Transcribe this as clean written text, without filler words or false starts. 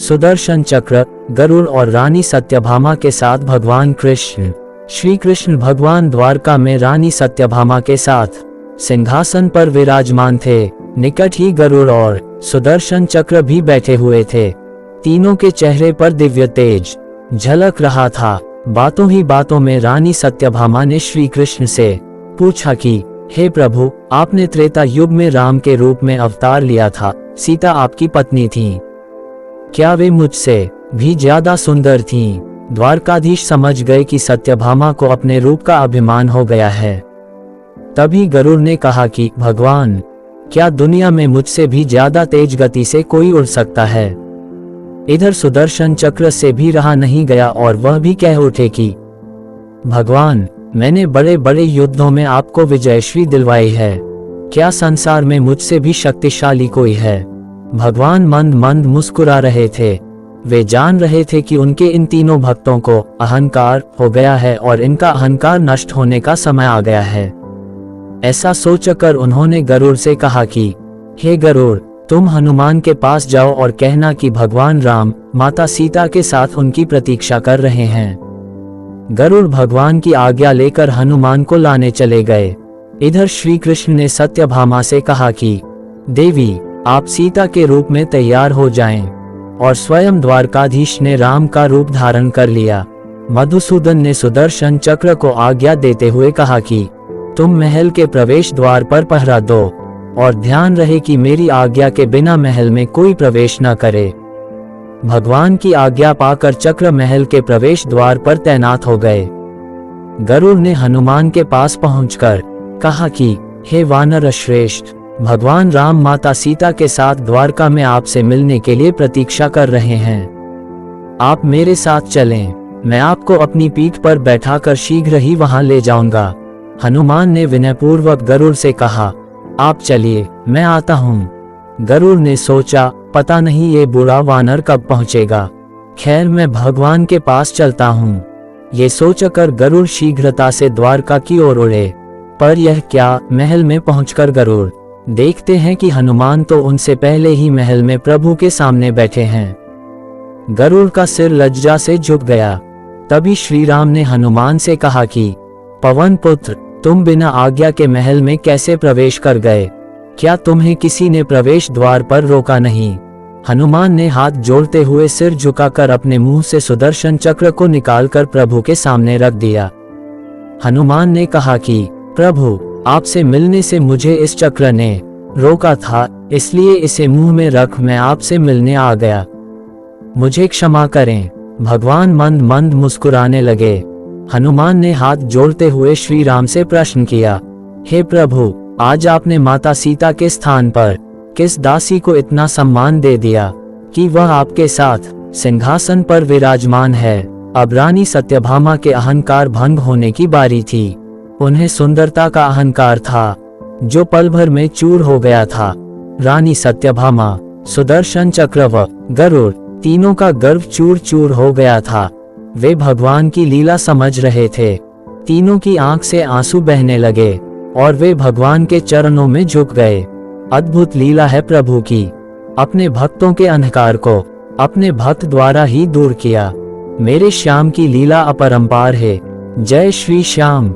सुदर्शन चक्र, गरुड़ और रानी सत्यभामा के साथ भगवान कृष्ण। श्री कृष्ण भगवान द्वारका में रानी सत्यभामा के साथ सिंहासन पर विराजमान थे। निकट ही गरुड़ और सुदर्शन चक्र भी बैठे हुए थे। तीनों के चेहरे पर दिव्य तेज झलक रहा था। बातों ही बातों में रानी सत्यभामा ने श्री कृष्ण से पूछा कि हे प्रभु, आपने त्रेता युग में राम के रूप में अवतार लिया था। सीता आपकी पत्नी थी, क्या वे मुझसे भी ज्यादा सुंदर थीं? द्वारकाधीश समझ गए कि सत्यभामा को अपने रूप का अभिमान हो गया है। तभी गरुड़ ने कहा कि भगवान, क्या दुनिया में मुझसे भी ज्यादा तेज गति से कोई उड़ सकता है? इधर सुदर्शन चक्र से भी रहा नहीं गया और वह भी कह उठे कि भगवान, मैंने बड़े बड़े युद्धों में आपको विजयश्री दिलवाई है। क्या संसार में मुझसे भी शक्तिशाली कोई है? भगवान मंद मंद मुस्कुरा रहे थे। वे जान रहे थे कि उनके इन तीनों भक्तों को अहंकार हो गया है और इनका अहंकार नष्ट होने का समय आ गया है। ऐसा सोचकर उन्होंने गरुड़ से कहा कि हे गरुड़, तुम हनुमान के पास जाओ और कहना कि भगवान राम माता सीता के साथ उनकी प्रतीक्षा कर रहे हैं। गरुड़ भगवान की आज्ञा लेकर हनुमान को लाने चले गए। इधर श्री कृष्ण ने सत्यभामा से कहा कि देवी, आप सीता के रूप में तैयार हो जाएं। और स्वयं द्वारकाधीश ने राम का रूप धारण कर लिया। मधुसूदन ने सुदर्शन चक्र को आज्ञा देते हुए कहा कि तुम महल के प्रवेश द्वार पर पहरा दो और ध्यान रहे कि मेरी आज्ञा के बिना महल में कोई प्रवेश न करे। भगवान की आज्ञा पाकर चक्र महल के प्रवेश द्वार पर तैनात हो गए। गरुड़ ने हनुमान के पास पहुंचकर कहा कि हे वानर श्रेष्ठ, भगवान राम माता सीता के साथ द्वारका में आपसे मिलने के लिए प्रतीक्षा कर रहे हैं। आप मेरे साथ चलें, मैं आपको अपनी पीठ पर बैठाकर शीघ्र ही वहां ले जाऊंगा। हनुमान ने विनयपूर्वक गरुड़ से कहा, आप चलिए, मैं आता हूँ। गरुड़ ने सोचा, पता नहीं ये बुरा वानर कब पहुंचेगा। खैर, मैं भगवान के पास चलता हूँ। ये सोचकर गरुड़ शीघ्रता से द्वारका की ओर उड़े। पर यह क्या, महल में पहुंचकर गरुड़ देखते हैं कि हनुमान तो उनसे पहले ही महल में प्रभु के सामने बैठे हैं। गरुड़ का सिर लज्जा से झुक गया। तभी श्री राम ने हनुमान से कहा कि पवन पुत्र, तुम बिना आज्ञा के महल में कैसे प्रवेश कर गए? क्या तुम्हें किसी ने प्रवेश द्वार पर रोका नहीं? हनुमान ने हाथ जोड़ते हुए सिर झुकाकर अपने मुंह से सुदर्शन चक्र को निकालकर प्रभु के सामने रख दिया। हनुमान ने कहा कि प्रभु, आपसे मिलने से मुझे इस चक्र ने रोका था, इसलिए इसे मुंह में रख मैं आपसे मिलने आ गया। मुझे क्षमा करें। भगवान मंद मंद मुस्कुराने लगे। हनुमान ने हाथ जोड़ते हुए श्री राम से प्रश्न किया, हे प्रभु, आज आपने माता सीता के स्थान पर किस दासी को इतना सम्मान दे दिया कि वह आपके साथ सिंहासन पर विराजमान है? अब रानी सत्यभामा के अहंकार भंग होने की बारी थी। उन्हें सुंदरता का अहंकार था जो पल भर में चूर हो गया था। रानी सत्यभामा, सुदर्शन चक्र व गरुड़, तीनों का गर्व चूर चूर हो गया था। वे भगवान की लीला समझ रहे थे। तीनों की आंख से आंसू बहने लगे और वे भगवान के चरणों में झुक गए। अद्भुत लीला है प्रभु की। अपने भक्तों के अहंकार को अपने भक्त द्वारा ही दूर किया। मेरे श्याम की लीला अपरंपार है। जय श्री श्याम।